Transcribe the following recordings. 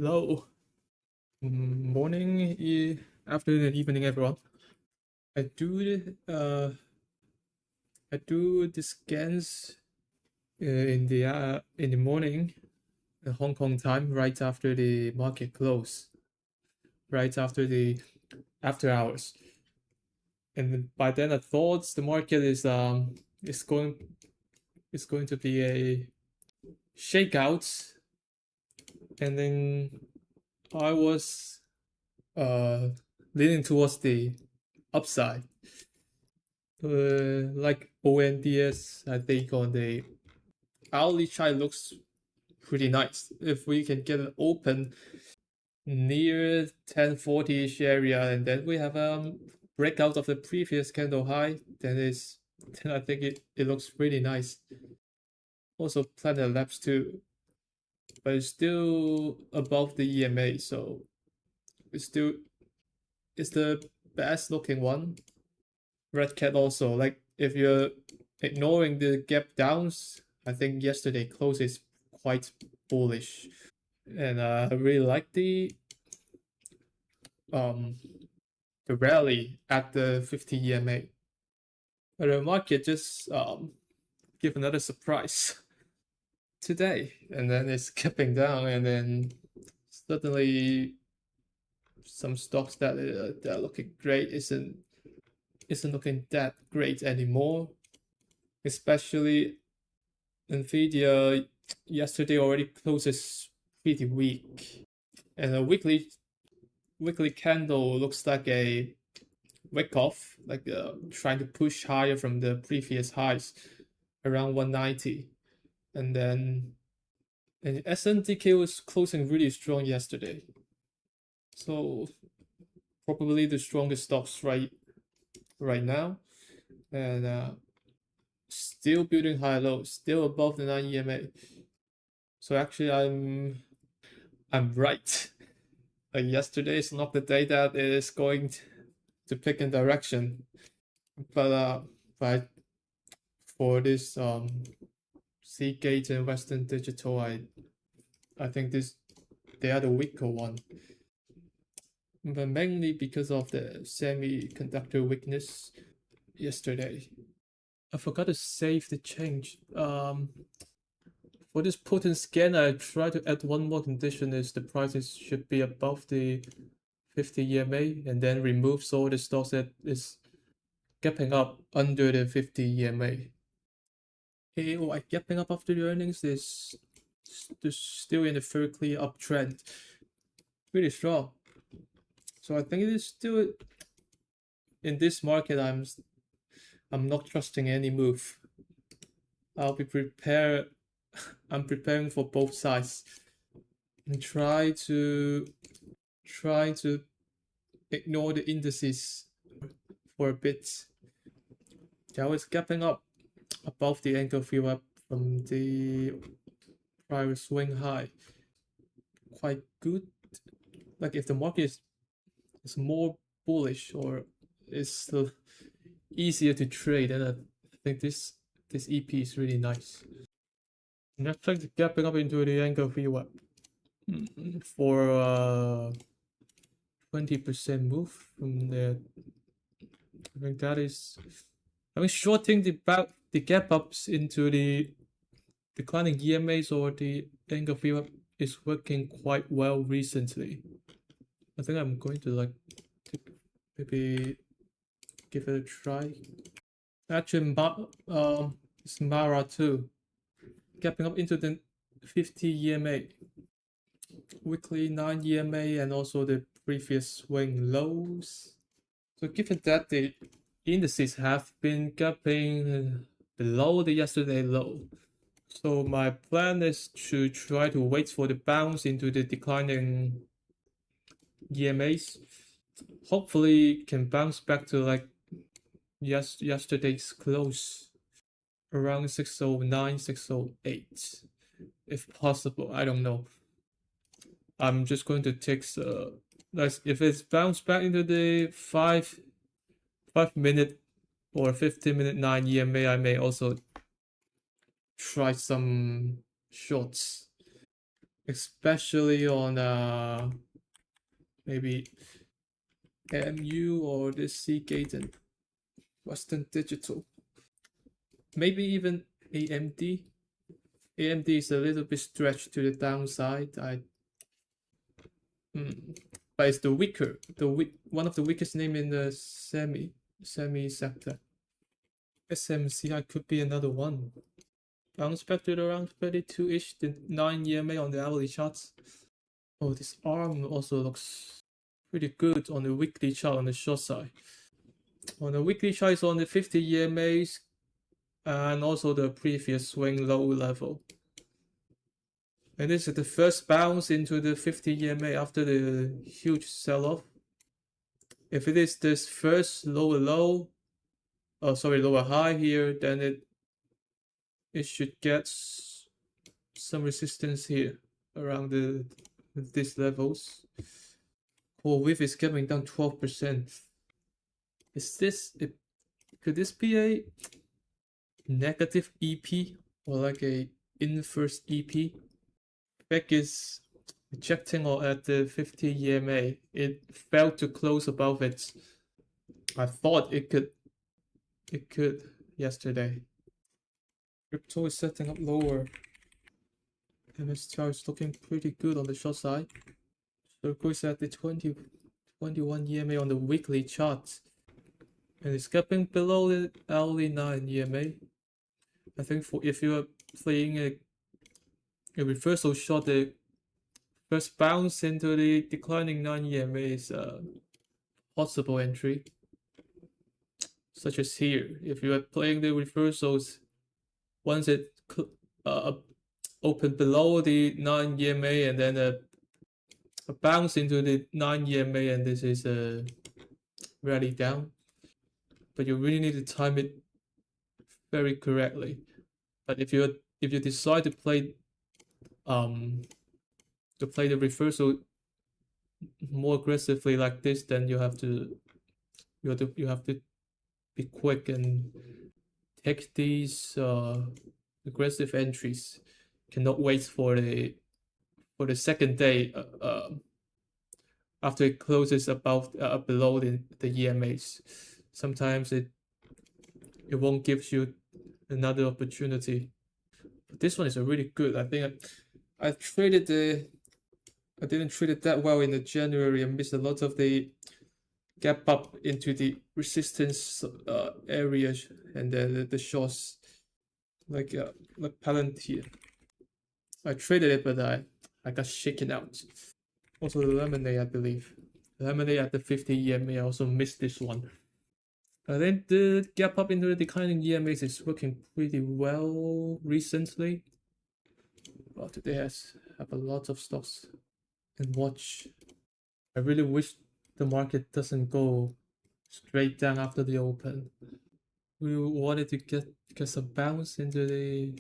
Hello, morning, afternoon, and evening, everyone. I do the scans in the morning, Hong Kong time, right after the market close, right after the after hours, and by then I thought the market is going to be a shakeout, and then I was uh leaning towards the upside. Like ONDS, I think on the hourly chart looks pretty nice. If we can get it open near 1040-ish area, and then we have breakout of the previous candle high, then I think it looks really nice. Also Planet Labs too, but it's still above the EMA, so it's still it's the best looking one. Red Cat also, like if you're ignoring the gap downs, I think yesterday close is quite bullish, and I really like um the rally at the 50 EMA. But the market just give another surprise today, and then it's keeping down, and then suddenly some stocks that are looking great isn't looking that great anymore. Especially Nvidia yesterday already closes pretty weak, and a weekly candle looks like a wick off, like trying to push higher from the previous highs around 190, and then and SNDK was closing really strong yesterday, so probably the strongest stocks right now, and still building high lows, still above the 9 EMA. So actually, I'm right. Yesterday is not the day that it is going to pick in direction, but for this Seagate and Western Digital, I think they are the weaker one, but mainly because of the semiconductor weakness yesterday. I forgot to save the change. For this potent scan, I try to add one more condition: is the prices should be above the 50 EMA, and then removes all the stocks that is gapping up under the 50 EMA. AOI gapping up after the earnings is still in a very clear uptrend, really strong. So I think it is still in this market. I'm not trusting any move. I'll be prepared. I'm preparing for both sides and try to ignore the indices for a bit. Dow is gapping up above the anchor fill up from the prior swing high. Quite good. Like if the market is more bullish or is easier to trade, then I think this EP is really nice. Netflix gapping up into the anchor fill up for 20% move from there. I think that is. I mean, shorting the gap ups into the declining EMAs or the anchor fill up is working quite well recently. I think I'm going to maybe give it a try. Actually, it's Mara too, gapping up into the 50 EMA, weekly 9 EMA, and also the previous swing lows. So given that the indices have been gapping below the yesterday low, so my plan is to try to wait for the bounce into the declining EMAs. Hopefully can bounce back to like yesterday's close around 609, 608 if possible. I don't know. I'm just going to take if it's bounced back into the 5 minute or 15-minute 9 EMA, I may also try some shorts. especially on maybe MU or the Seagate and Western Digital. Maybe even AMD. AMD is a little bit stretched to the downside. But it's the weaker, one of the weakest name in the semi sector. SMCI could be another one. Bounce back to around 32-ish, the 9 EMA on the hourly charts. Oh, this arm also looks pretty good on the weekly chart on the short side. On the weekly chart, it's on the 50 EMAs and also the previous swing low level. And this is the first bounce into the 50 EMA after the huge sell-off. If it is this first lower high here, then it should get some resistance here around these levels. Core width is coming down 12%. Could this be a negative EP or like a inverse EP? Back is rejecting or at the 50 EMA. It failed to close above it. I thought it could yesterday. Crypto is setting up lower. MSTR is looking pretty good on the short side. Circle is at the 21 EMA on the weekly chart. And it's gapping below the hourly 9 EMA. I think if you are playing a reversal shot, the first bounce into the declining 9 EMA is a possible entry. Such as here. If you are playing the reversals, once it opened below the 9 EMA and then a bounce into the 9 EMA, and this is a rally down. But you really need to time it very correctly. But if you decide to play the reversal more aggressively like this, then you have to be quick and take these aggressive entries. Cannot wait for the second day after it closes above below the EMAs. Sometimes it won't give you another opportunity. But this one is a really good. I think I didn't trade it that well in the January. I missed a lot of the gap up into the resistance area and the shorts like Palantir. I traded it, but I got shaken out. Also the lemonade, I believe. Lemonade at the 50 EMA, I also missed this one. I think the gap up into the declining EMAs is working pretty well recently. Well, today have a lot of stocks and watch. I really wish the market doesn't go straight down after the open. We wanted to get some bounce into the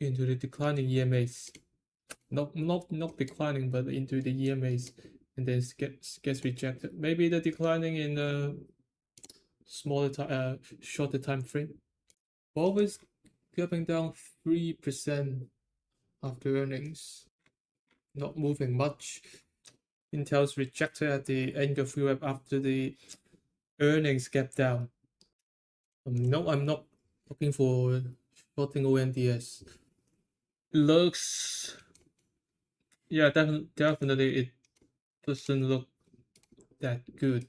declining EMAs. Not declining, but into the EMAs, and then gets rejected. Maybe the declining in the shorter time frame. Always going down 3% after earnings. Not moving much. Intel's rejected at the end of FEB after the earnings gap down. No, I'm not looking for shorting ONDS. Looks, yeah, definitely it doesn't look that good.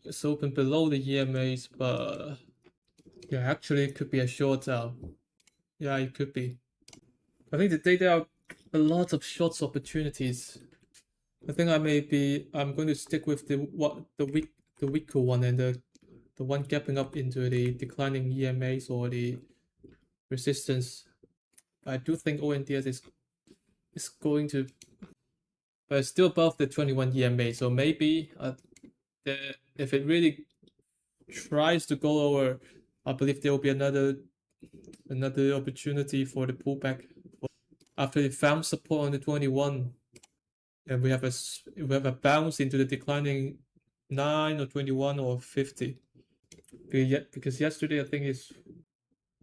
It's open below the EMAs, but yeah, actually it could be a short out. Yeah, it could be. I think today there are a lot of short opportunities. I think I'm going to stick with the weaker one and the one gapping up into the declining EMAs or the resistance. I do think ONDS is going to, but it's still above the 21 EMA. So maybe if it really tries to go lower, I believe there will be another opportunity for the pullback. After it found support on the 21, and we have a bounce into the declining 9 or 21 or 50. Because yesterday I think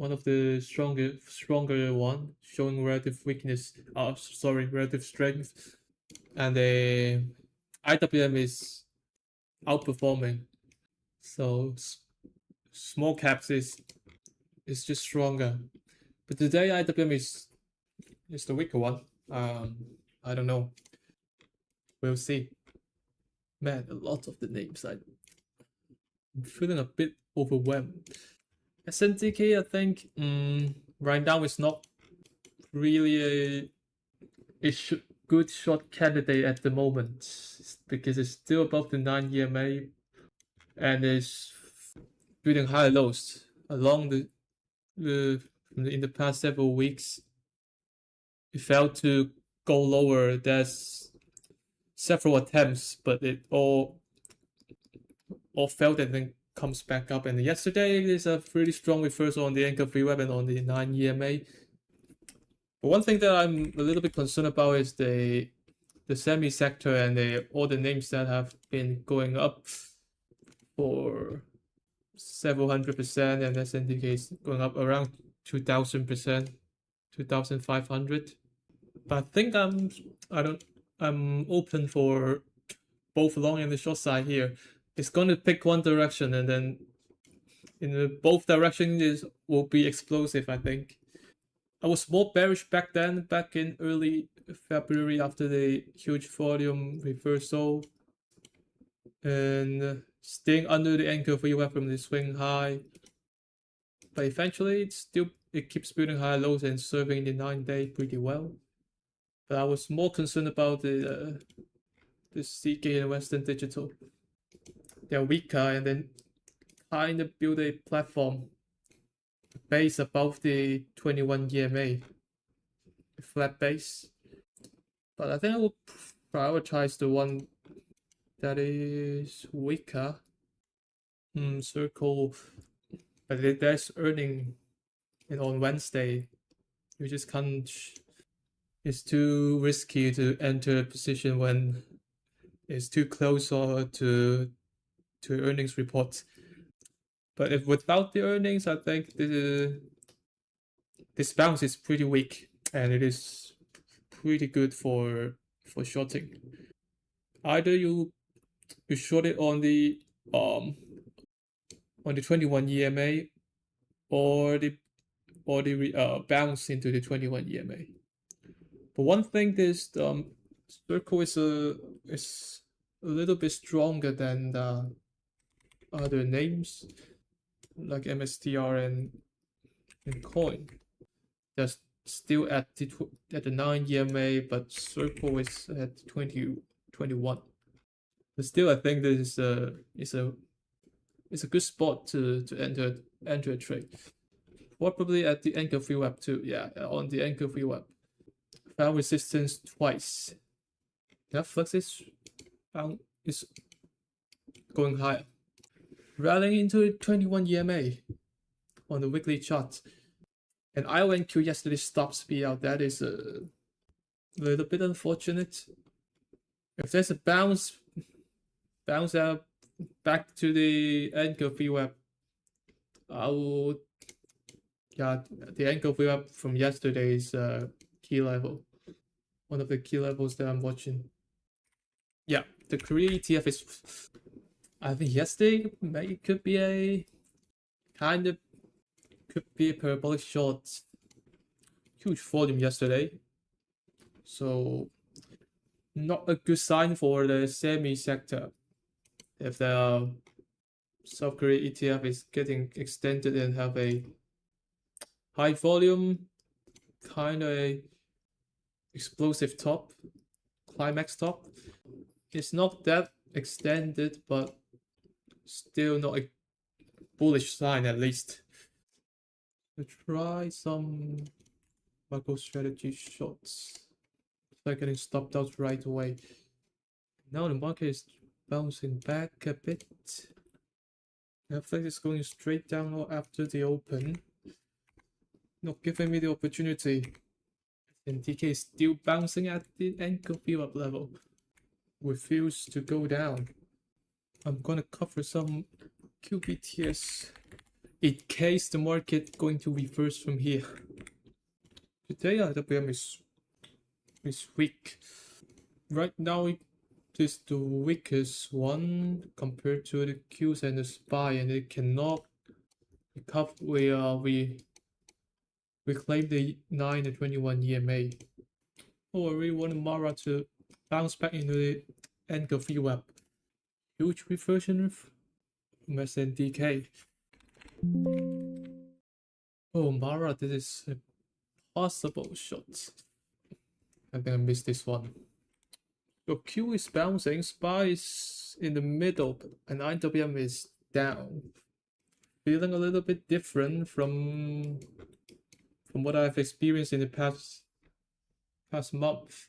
one of the stronger one, showing relative weakness. Relative strength, and the IWM is outperforming. So small caps is just stronger. But today IWM is the weaker one. I don't know. We'll see. Man, a lot of the names. I'm feeling a bit overwhelmed. SNTK, I think, right now is not really a good short candidate at the moment because it's still above the 9 EMA and is building high lows along the in the past several weeks. It failed to go lower. There's several attempts, but it all failed and then comes back up. And yesterday there's a pretty strong reversal on the anchor FEB and on the 9 EMA. But one thing that I'm a little bit concerned about is the semi sector and all the names that have been going up for several 100%, and SNTK is going up around 2,000%, 2,500. But I think I'm open for both long and the short side here. It's going to pick one direction, and then in both directions will be explosive, I think. I was more bearish back in early February after the huge volume reversal and staying under the anchor FEB from the swing high. But eventually it keeps building high lows and serving the 9-day pretty well. But I was more concerned about the CK and Western Digital. They're weaker and then kind of build a platform base above the 21 EMA, flat base. But I think I will prioritize the one that is weaker. Circle, but there's earning on Wednesday. You just can't. It's too risky to enter a position when it's too close or to earnings reports. But if without the earnings, I think this bounce is pretty weak and it is pretty good for shorting. Either you short it on the 21 EMA or the bounce into the 21 EMA. But one thing is Circle is a little bit stronger than the other names like MSTR and Coin. They're still at the 9 EMA, but Circle is at 21. But still, I think this is a good spot to enter a trade. Probably at the anchor FEB too. Yeah, on the anchor FEB. Found resistance twice. Netflix is going higher. Rallying into 21 EMA on the weekly chart. And IONQ yesterday stops me out. That is a little bit unfortunate. If there's a bounce out back to the anchor FEB, the anchor FEB from yesterday's key level. One of the key levels that I'm watching. Yeah, the Korea ETF is, I think yesterday could be a parabolic short. Huge volume yesterday. So not a good sign for the semi sector. If the South Korea ETF is getting extended and have a high volume, kind of a explosive top, climax top. It's not that extended, but still not a bullish sign at least. So try some micro strategy shots. Start getting stopped out right away. Now the market is bouncing back a bit. Netflix is going straight down after the open. Not giving me the opportunity. And TK is still bouncing at the anchor FEB level. Refuse to go down. I'm gonna cover some QBTS in case the market going to reverse from here. Today IWM is weak. Right now it is the weakest one compared to the Qs and the SPY, and it cannot recover. We claim the 9 and 21 EMA. Oh, I really want Mara to bounce back into the engulfing web. Huge reversion from SNDK. Oh, Mara, this is a possible shot. I think I missed this one. So Q is bouncing, SPY is in the middle, and IWM is down. Feeling a little bit different from what I've experienced in the past month.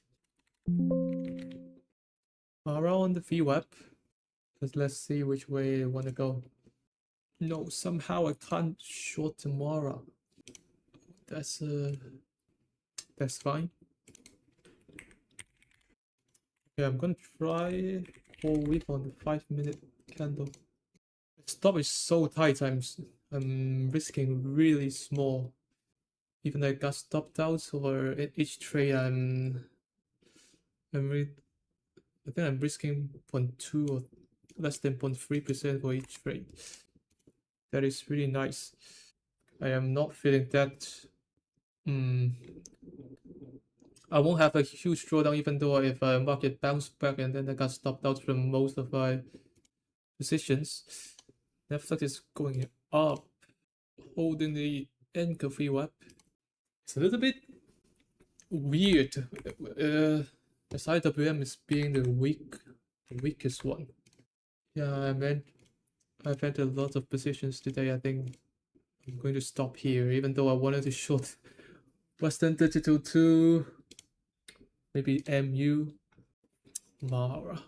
Around the VWAP. Let's see which way I want to go. No, somehow I can't short tomorrow. That's fine. Okay, I'm gonna try whole week on the 5-minute candle. The stop is so tight. I'm risking really small. Even though I got stopped out over each trade, I think I'm risking 0.2 or less than 0.3% for each trade. That is really nice. I am not feeling that. I won't have a huge drawdown, even though if a market bounce back and then I got stopped out from most of my positions. Netflix is going up, holding the engulfing web. It's a little bit weird. As IWM is being the weakest one. Yeah, I've had a lot of positions today. I think I'm going to stop here, even though I wanted to short Western Digital 2, maybe MU, Mara.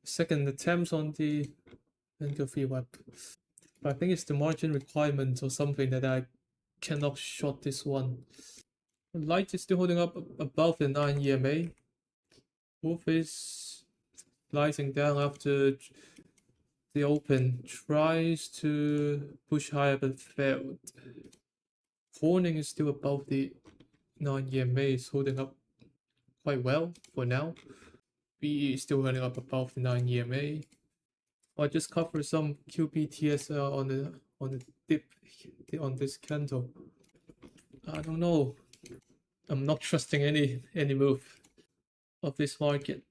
Second attempts on the engulfing web. But I think it's the margin requirement or something that I cannot short this one. Light is still holding up above the 9 EMA. Wolf is slicing down after the open, tries to push higher but failed. Horning is still above the 9 EMA, is holding up quite well for now. BE is still holding up above the 9 EMA. I'll just cover some QBTSL on the dip on this candle. I don't know. I'm not trusting any move of this market.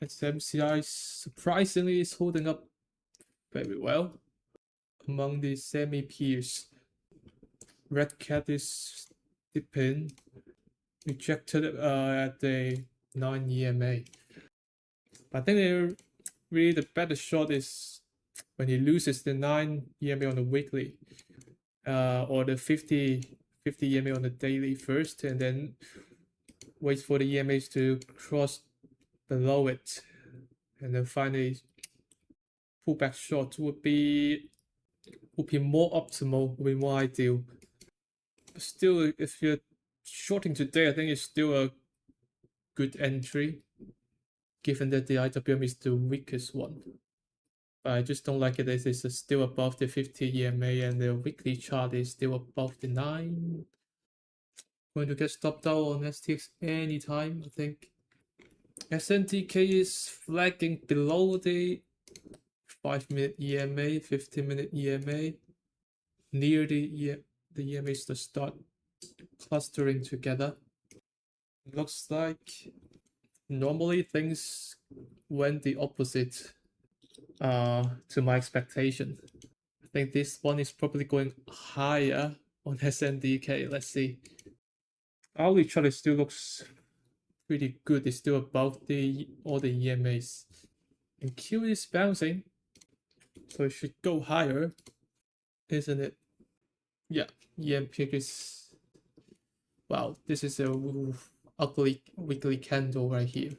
MCI surprisingly is holding up very well among the semi peers. Red Cat is dipping, rejected at the 9 EMA. I think really the better shot is when he loses the 9 EMA on the weekly, or the 50 EMA on the daily first, and then wait for the EMAs to cross below it, and then finally pullback short would be more optimal, would be more ideal. But still, if you're shorting today, I think it's still a good entry, given that the IWM is the weakest one. But I just don't like it as it's still above the 50 EMA and the weekly chart is still above the 9. Going to get stopped out on STX anytime, I think. SNDK is flagging below the 5-minute EMA, 15-minute EMA, near the EMAs to start clustering together. Looks like normally things went the opposite to my expectation. I think this one is probably going higher on SNDK. Let's see. Hourly chart still looks pretty good. It's still above all the EMAs. And Q is bouncing, so it should go higher, isn't it? Yeah, EM pick is... Wow, this is a ugly weekly candle right here.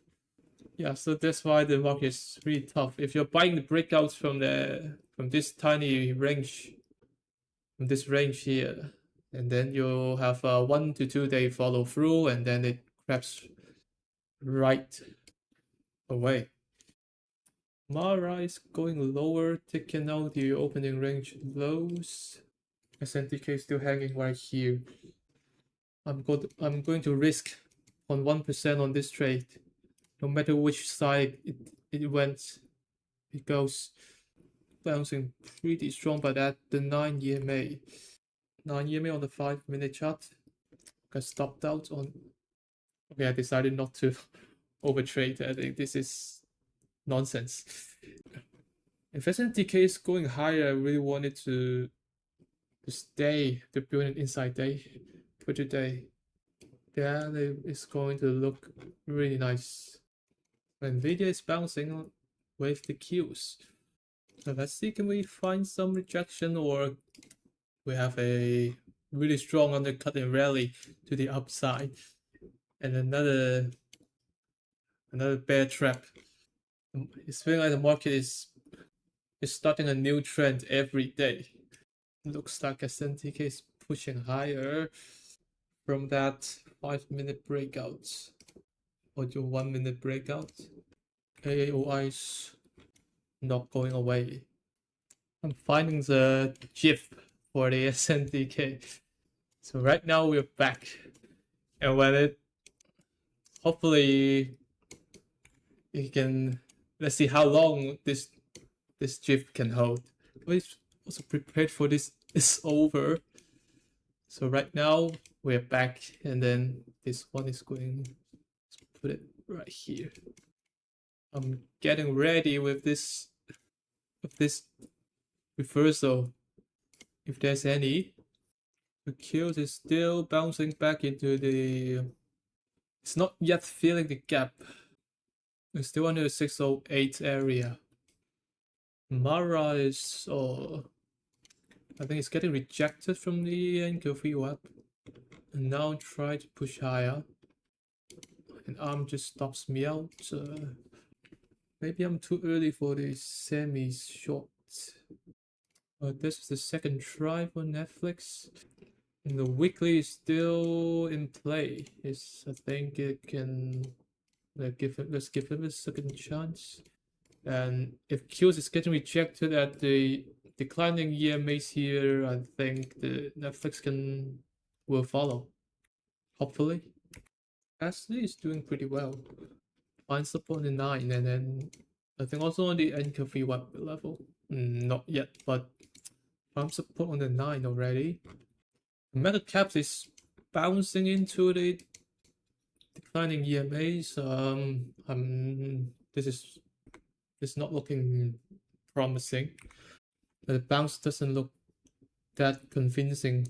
Yeah, so that's why the market is really tough. If you're buying the breakouts from this tiny range, from this range here, and then you'll have a 1 to 2 day follow through, and then it grabs right away. Mara is going lower, taking out the opening range lows. SNTK is still hanging right here. I'm going to risk on 1% on this trade. No matter which side it went, it goes bouncing pretty strong, but at the 9 EMA. 9 EMA on the 5-minute chart. Got stopped out on. Okay, I decided not to overtrade. I think this is nonsense. If SNTK is going higher, I really wanted to stay to build an inside day for today. Yeah, it's going to look really nice. Nvidia is bouncing with the Qs. So let's see, can we find some rejection, or we have a really strong undercut and rally to the upside, and another bear trap. It's feeling like the market is starting a new trend every day. Looks like SNTK is pushing higher from that 5-minute breakout or your 1-minute breakout. AAOI is not going away. I'm finding the GIF for the SNTK. So right now we're back, and when it hopefully it can, let's see how long this GIF can hold. We're also prepared for this is over. So right now we're back, and then this one is going to put it right here. I'm getting ready with this reversal, if there's any. The kills is still bouncing back into the. It's not yet filling the gap. It's still under the 608 area. Mara is, I think it's getting rejected from the FEB, and now try to push higher. And arm just stops me out. Maybe I'm too early for the semi short. This is the second try for Netflix. And the weekly is still in play. I think it can. Let's give him a second chance. And if Qs is getting rejected at the declining EMAs here, I think the Netflix will follow. Hopefully. Ashley is doing pretty well. Find support on the 9, and then I think also on the FEB level. Not yet, but found support on the 9 already. Metal caps is bouncing into the declining EMAs. This is not looking promising. The bounce doesn't look that convincing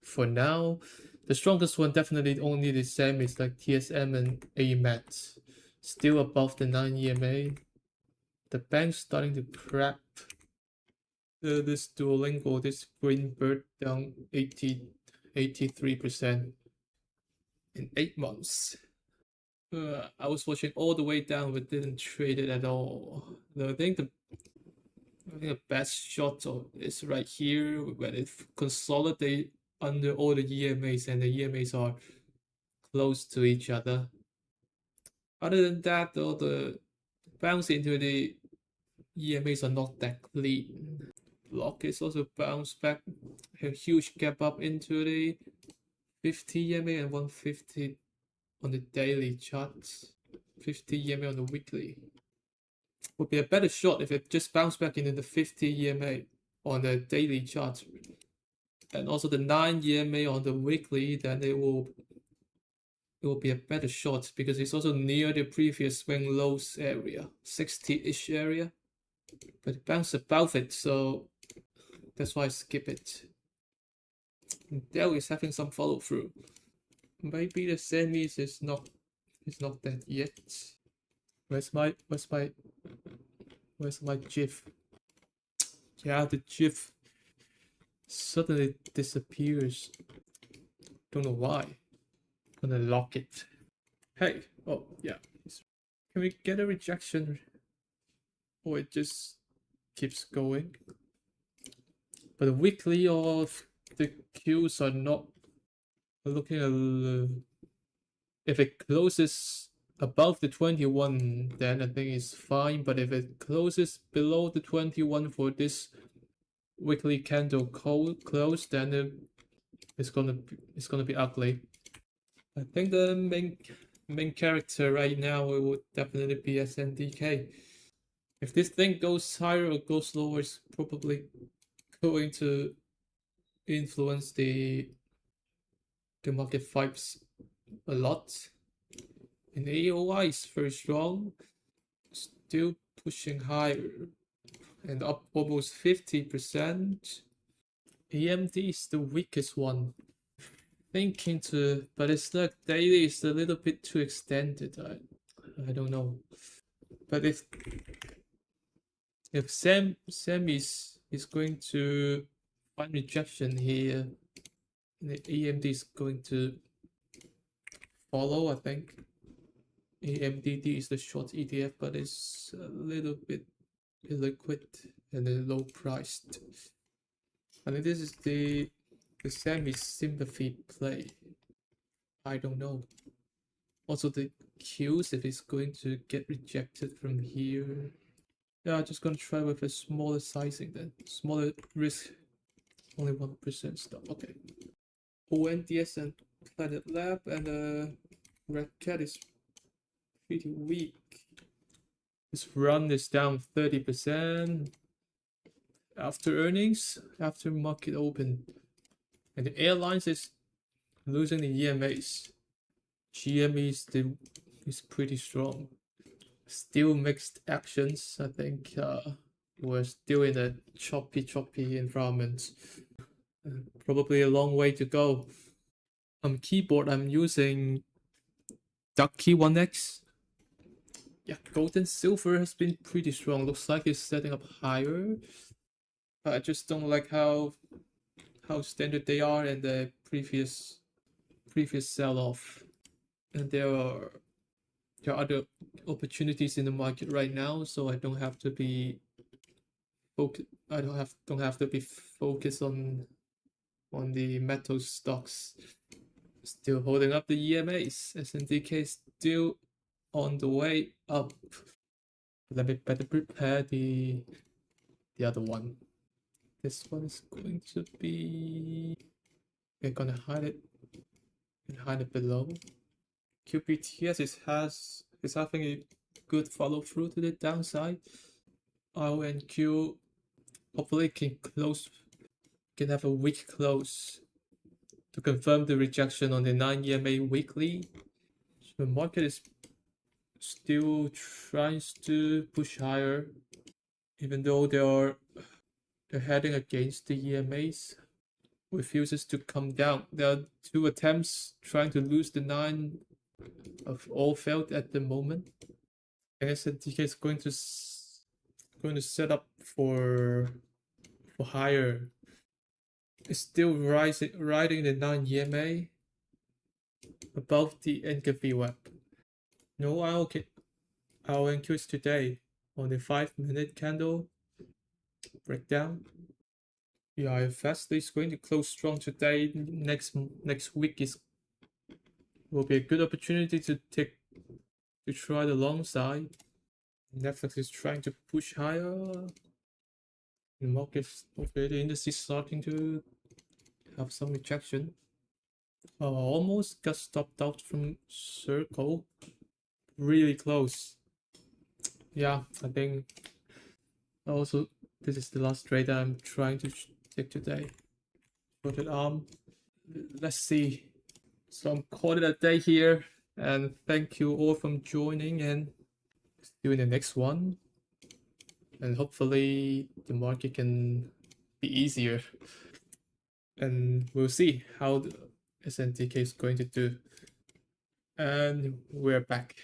for now. The strongest one definitely only the same is like TSM and AMAT. Still above the 9 EMA. The bank's starting to crap. This Duolingo, this green bird down 83% in 8 months. I was watching all the way down, but didn't trade it at all. I think the best shot is right here when it consolidates under all the EMAs, and the EMAs are close to each other. Other than that, though, the bounce into the EMAs are not that clean. Block is also bounced back, a huge gap up into the 50 EMA and 150 on the daily charts. 50 EMA on the weekly. Would be a better shot if it just bounced back into the 50 EMA on the daily chart. And also the 9 EMA on the weekly, then it will be a better shot because it's also near the previous swing lows area, 60-ish area. But it bounced above it, so that's why I skip it. Dell is having some follow through. Maybe the semis is not that yet. Where's my GIF? Yeah, the GIF suddenly disappears. Don't know why. I'm gonna lock it. Hey, oh yeah. Can we get a rejection? Or it just keeps going? But the weekly of the Qs are not looking if it closes above the 21, then I think it's fine. But if it closes below the 21 for this weekly candle close, then it's gonna be ugly. I think the main character right now would definitely be SNDK. If this thing goes higher or goes lower, it's probably going to influence the market vibes a lot. And AOI is very strong, still pushing higher and up almost 50%. EMD is the weakest one. Thinking to, but it's like daily is a little bit too extended. I don't know. But if Sam is going to find rejection here, the EMD is going to follow, I think. AMDD is the short ETF, but it's a little bit illiquid and low priced. I think this is the semi sympathy play. I don't know. Also the Qs, if it's going to get rejected from here. Yeah, I'm just gonna try with a smaller sizing then. Smaller risk, only 1% stop. Okay. ONDS and Planet Lab and Red Cat is pretty weak. This run is down 30% after earnings, after market open. And the airlines is losing the EMAs. GME is pretty strong. Still mixed actions. I think we're still in a choppy environment. Probably a long way to go. Keyboard, I'm using Ducky 1X. Yeah, gold and silver has been pretty strong. Looks like it's setting up higher. I just don't like how standard they are in the previous sell-off. And there are other opportunities in the market right now, so I don't have to be don't have to be focused on the metal stocks. Still holding up the EMAs. SNDK still on the way up. Let me better prepare the other one. This one is going to be, we're gonna hide it below. QPTS is having a good follow through to the downside. RNQ hopefully can have a weak close to confirm the rejection on the 9 EMA weekly. So the market is still trying to push higher, even though they're heading against the EMAs. Refuses to come down. There are 2 attempts trying to lose the 9 of all failed at the moment. I guess DK is going to set up for higher. It's still riding the 9 EMA above the NKV web. No RNQ is today on the 5-minute candle breakdown. Yeah, fastly is going to close strong today. Next week will be a good opportunity to try the long side. Netflix is trying to push higher. The market, the industry is starting to have some rejection. Almost got stopped out from circle. Really close. Yeah, I think also this is the last trade I'm trying to take today. Shorted arm. Let's see. So I'm calling it a day here, and thank you all for joining, and see you in the next one. And hopefully the market can be easier. And we'll see how the SNTK is going to do. And we're back.